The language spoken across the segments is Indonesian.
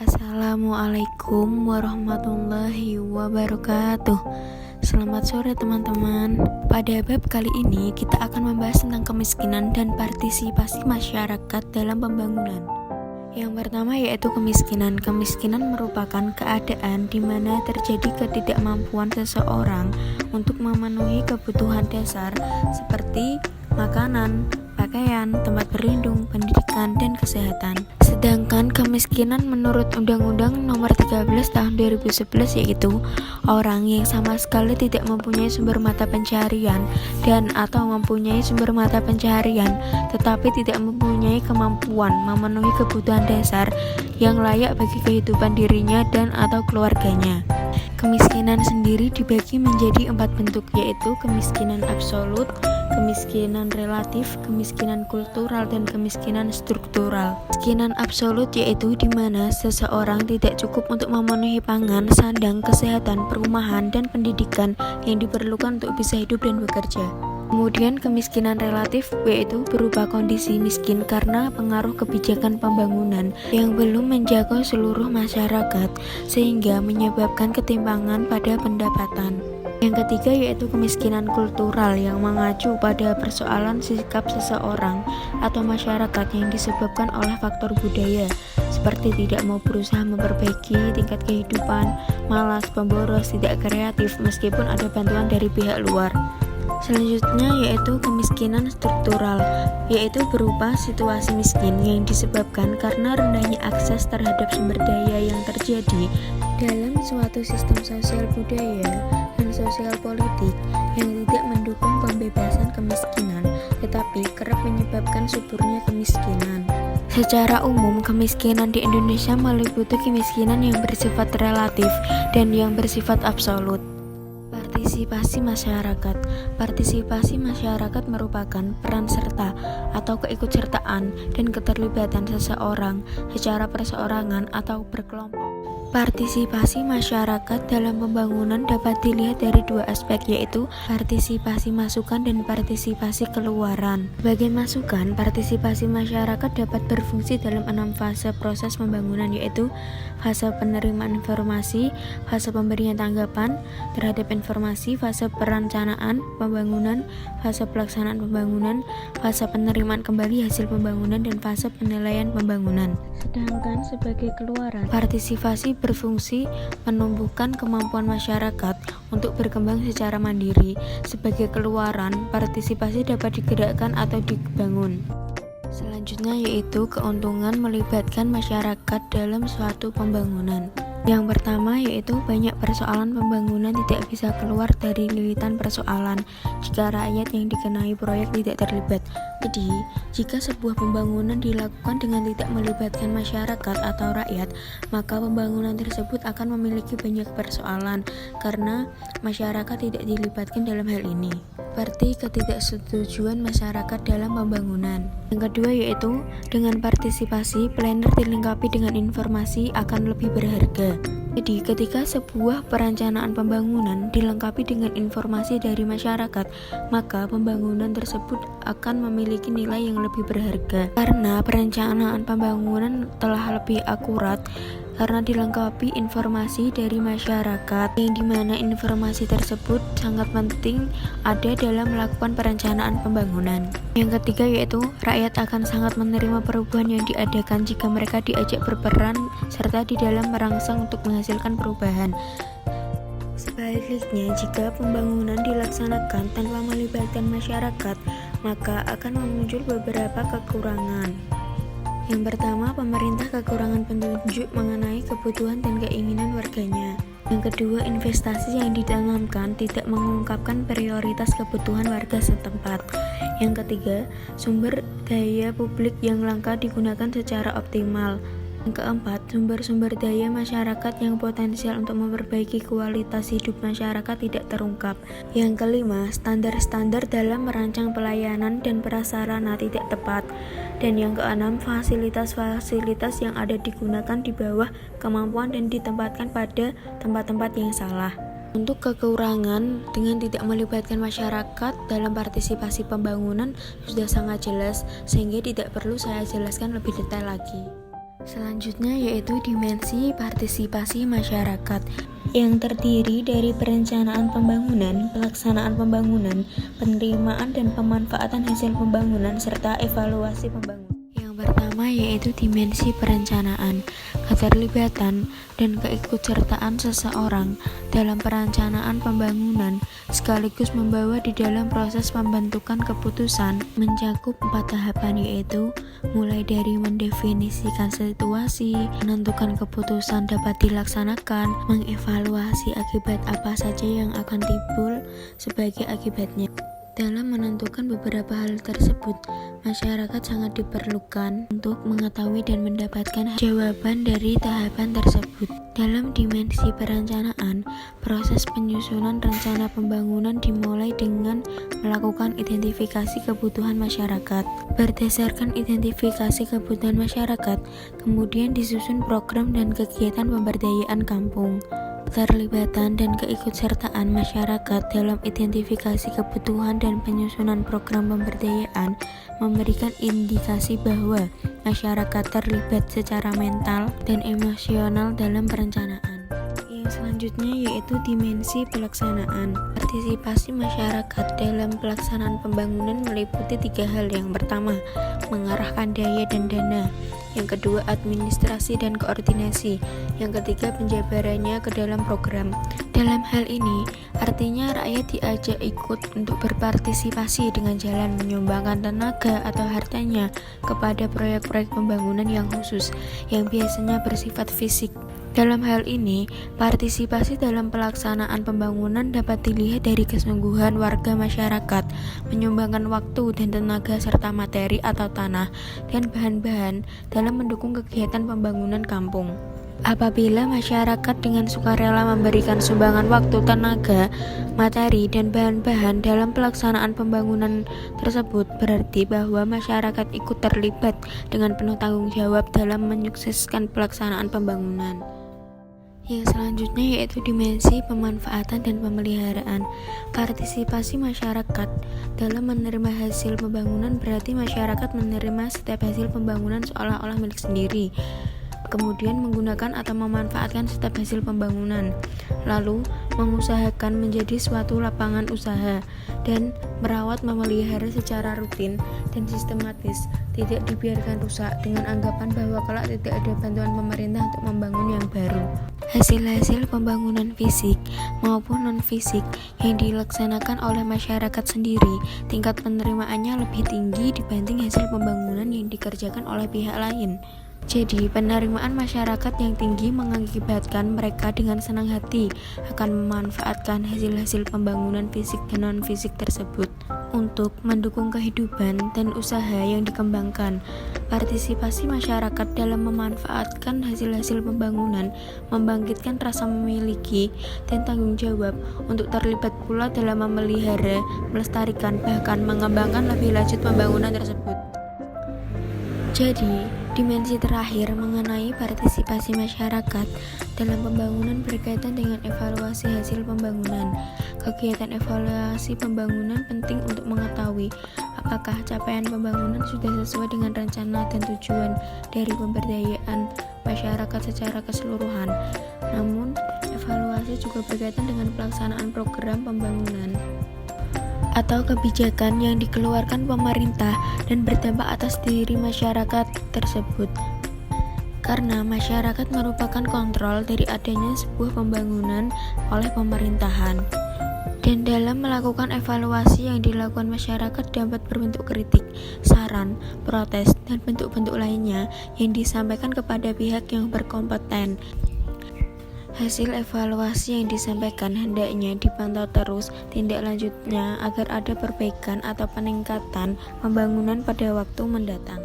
Assalamualaikum warahmatullahi wabarakatuh. Selamat sore teman-teman. Pada bab kali ini kita akan membahas tentang kemiskinan dan partisipasi masyarakat dalam pembangunan. Yang pertama yaitu kemiskinan. Kemiskinan merupakan keadaan di mana terjadi ketidakmampuan seseorang untuk memenuhi kebutuhan dasar seperti makanan, pakaian, tempat berlindung, pendidikan, dan kesehatan. Sedangkan kemiskinan menurut Undang-Undang Nomor 13 Tahun 2011 yaitu orang yang sama sekali tidak mempunyai sumber mata pencaharian dan atau mempunyai sumber mata pencaharian tetapi tidak mempunyai kemampuan memenuhi kebutuhan dasar yang layak bagi kehidupan dirinya dan atau keluarganya. Kemiskinan sendiri dibagi menjadi 4 bentuk yaitu kemiskinan absolut, kemiskinan relatif, kemiskinan kultural, dan kemiskinan struktural. Kemiskinan absolut yaitu di mana seseorang tidak cukup untuk memenuhi pangan, sandang, kesehatan, perumahan, dan pendidikan yang diperlukan untuk bisa hidup dan bekerja. Kemudian kemiskinan relatif yaitu berupa kondisi miskin karena pengaruh kebijakan pembangunan yang belum menjangkau seluruh masyarakat sehingga menyebabkan ketimpangan pada pendapatan. Yang ketiga yaitu kemiskinan kultural yang mengacu pada persoalan sikap seseorang atau masyarakat yang disebabkan oleh faktor budaya seperti tidak mau berusaha memperbaiki tingkat kehidupan, malas, pemboros, tidak kreatif meskipun ada bantuan dari pihak luar. Selanjutnya yaitu kemiskinan struktural, yaitu berupa situasi miskin yang disebabkan karena rendahnya akses terhadap sumber daya yang terjadi dalam suatu sistem sosial budaya dan sosial politik yang tidak mendukung pembebasan kemiskinan, tetapi kerap menyebabkan suburnya kemiskinan. Secara umum, kemiskinan di Indonesia meliputi kemiskinan yang bersifat relatif dan yang bersifat absolut. Partisipasi masyarakat. Partisipasi masyarakat merupakan peran serta atau keikutsertaan dan keterlibatan seseorang secara perseorangan atau berkelompok. Partisipasi masyarakat dalam pembangunan dapat dilihat dari dua aspek yaitu partisipasi masukan dan partisipasi keluaran. Bagi masukan, partisipasi masyarakat dapat berfungsi dalam 6 fase proses pembangunan yaitu fase penerimaan informasi, fase pemberian tanggapan terhadap informasi, fase perencanaan pembangunan, fase pelaksanaan pembangunan, fase penerimaan kembali hasil pembangunan, dan fase penilaian pembangunan. Sedangkan sebagai keluaran, partisipasi berfungsi menumbuhkan kemampuan masyarakat untuk berkembang secara mandiri. Sebagai keluaran, partisipasi dapat digerakkan atau dibangun. Selanjutnya yaitu keuntungan melibatkan masyarakat dalam suatu pembangunan. Yang pertama yaitu banyak persoalan pembangunan tidak bisa keluar dari lilitan persoalan jika rakyat yang dikenai proyek tidak terlibat. Jadi, jika sebuah pembangunan dilakukan dengan tidak melibatkan masyarakat atau rakyat, maka pembangunan tersebut akan memiliki banyak persoalan karena masyarakat tidak dilibatkan dalam hal ini. Seperti ketidaksetujuan masyarakat dalam pembangunan. Yang kedua yaitu dengan partisipasi, planner dilengkapi dengan informasi akan lebih berharga. Jadi ketika sebuah perencanaan pembangunan dilengkapi dengan informasi dari masyarakat, maka pembangunan tersebut akan memiliki nilai yang lebih berharga karena perencanaan pembangunan telah lebih akurat karena dilengkapi informasi dari masyarakat yang dimana informasi tersebut sangat penting ada dalam melakukan perencanaan pembangunan. Yang ketiga yaitu rakyat akan sangat menerima perubahan yang diadakan jika mereka diajak berperan serta di dalam merangsang untuk menghasilkan perubahan. Sebaliknya, jika pembangunan dilaksanakan tanpa melibatkan masyarakat, maka akan muncul beberapa kekurangan. Yang pertama, pemerintah kekurangan petunjuk mengenai kebutuhan dan keinginan warganya. Yang kedua, investasi yang ditanamkan tidak mengungkapkan prioritas kebutuhan warga setempat. Yang ketiga, sumber daya publik yang langka digunakan secara optimal. Yang keempat, sumber-sumber daya masyarakat yang potensial untuk memperbaiki kualitas hidup masyarakat tidak terungkap. Yang kelima, standar-standar dalam merancang pelayanan dan prasarana tidak tepat. Dan yang keenam, fasilitas-fasilitas yang ada digunakan di bawah kemampuan dan ditempatkan pada tempat-tempat yang salah. Untuk kekurangan dengan tidak melibatkan masyarakat dalam partisipasi pembangunan sudah sangat jelas, sehingga tidak perlu saya jelaskan lebih detail lagi. Selanjutnya yaitu dimensi partisipasi masyarakat yang terdiri dari perencanaan pembangunan, pelaksanaan pembangunan, penerimaan dan pemanfaatan hasil pembangunan, serta evaluasi pembangunan. Yang pertama yaitu dimensi perencanaan, keterlibatan dan keikutsertaan seseorang dalam perencanaan pembangunan sekaligus membawa di dalam proses pembentukan keputusan mencakup 4 tahapan yaitu mulai dari mendefinisikan situasi, menentukan keputusan dapat dilaksanakan, mengevaluasi akibat apa saja yang akan timbul sebagai akibatnya. Dalam menentukan beberapa hal tersebut, masyarakat sangat diperlukan untuk mengetahui dan mendapatkan jawaban dari tahapan tersebut. Dalam dimensi perencanaan, proses penyusunan rencana pembangunan dimulai dengan melakukan identifikasi kebutuhan masyarakat. Berdasarkan identifikasi kebutuhan masyarakat, kemudian disusun program dan kegiatan pemberdayaan kampung. Keterlibatan dan keikutsertaan masyarakat dalam identifikasi kebutuhan dan penyusunan program pemberdayaan memberikan indikasi bahwa masyarakat terlibat secara mental dan emosional dalam perencanaan. Yang selanjutnya yaitu dimensi pelaksanaan. Partisipasi masyarakat dalam pelaksanaan pembangunan meliputi 3 hal. Yang pertama, mengarahkan daya dan dana. Yang kedua, administrasi dan koordinasi. Yang ketiga, penjabarannya ke dalam program. Dalam hal ini, artinya rakyat diajak ikut untuk berpartisipasi dengan jalan menyumbangkan tenaga atau hartanya kepada proyek-proyek pembangunan yang khusus, yang biasanya bersifat fisik. Dalam hal ini, partisipasi dalam pelaksanaan pembangunan dapat dilihat dari kesungguhan warga masyarakat menyumbangkan waktu dan tenaga serta materi atau tanah dan bahan-bahan dalam mendukung kegiatan pembangunan kampung. Apabila masyarakat dengan sukarela memberikan sumbangan waktu, tenaga, materi, dan bahan-bahan dalam pelaksanaan pembangunan tersebut, berarti bahwa masyarakat ikut terlibat dengan penuh tanggung jawab dalam menyukseskan pelaksanaan pembangunan. Yang selanjutnya yaitu dimensi pemanfaatan dan pemeliharaan. Partisipasi masyarakat dalam menerima hasil pembangunan berarti masyarakat menerima setiap hasil pembangunan seolah-olah milik sendiri, kemudian menggunakan atau memanfaatkan setiap hasil pembangunan, lalu mengusahakan menjadi suatu lapangan usaha, dan merawat memelihara secara rutin dan sistematis, tidak dibiarkan rusak dengan anggapan bahwa kelak tidak ada bantuan pemerintah untuk membangun yang baru. Hasil-hasil pembangunan fisik maupun non-fisik yang dilaksanakan oleh masyarakat sendiri, tingkat penerimaannya lebih tinggi dibanding hasil pembangunan yang dikerjakan oleh pihak lain. Jadi, penerimaan masyarakat yang tinggi mengakibatkan mereka dengan senang hati akan memanfaatkan hasil-hasil pembangunan fisik dan non-fisik tersebut untuk mendukung kehidupan dan usaha yang dikembangkan. Partisipasi masyarakat dalam memanfaatkan hasil-hasil pembangunan membangkitkan rasa memiliki dan tanggung jawab untuk terlibat pula dalam memelihara, melestarikan, bahkan mengembangkan lebih lanjut pembangunan tersebut. Jadi, dimensi terakhir mengenai partisipasi masyarakat dalam pembangunan berkaitan dengan evaluasi hasil pembangunan. Kegiatan evaluasi pembangunan penting untuk mengetahui apakah capaian pembangunan sudah sesuai dengan rencana dan tujuan dari pemberdayaan masyarakat secara keseluruhan. Namun, evaluasi juga berkaitan dengan pelaksanaan program pembangunan atau kebijakan yang dikeluarkan pemerintah dan berdampak atas diri masyarakat tersebut. Karena masyarakat merupakan kontrol dari adanya sebuah pembangunan oleh pemerintahan. Dan dalam melakukan evaluasi yang dilakukan masyarakat dapat berbentuk kritik, saran, protes, dan bentuk-bentuk lainnya yang disampaikan kepada pihak yang berkompeten. Hasil evaluasi yang disampaikan hendaknya dipantau terus tindak lanjutnya agar ada perbaikan atau peningkatan pembangunan pada waktu mendatang.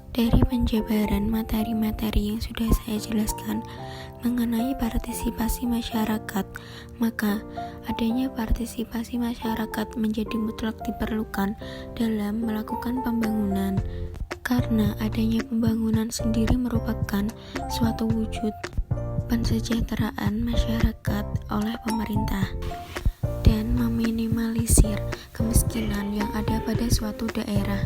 Dari penjabaran materi-materi yang sudah saya jelaskan mengenai partisipasi masyarakat, maka adanya partisipasi masyarakat menjadi mutlak diperlukan dalam melakukan pembangunan. Karena adanya pembangunan sendiri merupakan suatu wujud pensejahteraan masyarakat oleh pemerintah dan meminimalisir kemiskinan yang ada pada suatu daerah.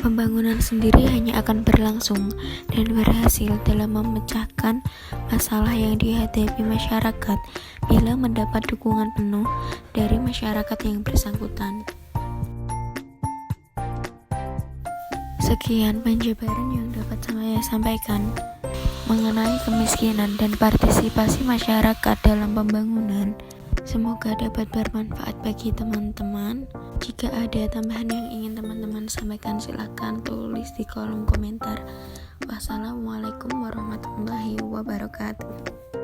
Pembangunan sendiri hanya akan berlangsung dan berhasil dalam memecahkan masalah yang dihadapi masyarakat bila mendapat dukungan penuh dari masyarakat yang bersangkutan. Sekian penjabaran yang dapat saya sampaikan mengenai kemiskinan dan partisipasi masyarakat dalam pembangunan. Semoga dapat bermanfaat bagi teman-teman. Jika ada tambahan yang ingin teman-teman sampaikan, silakan tulis di kolom komentar. Wassalamualaikum warahmatullahi wabarakatuh.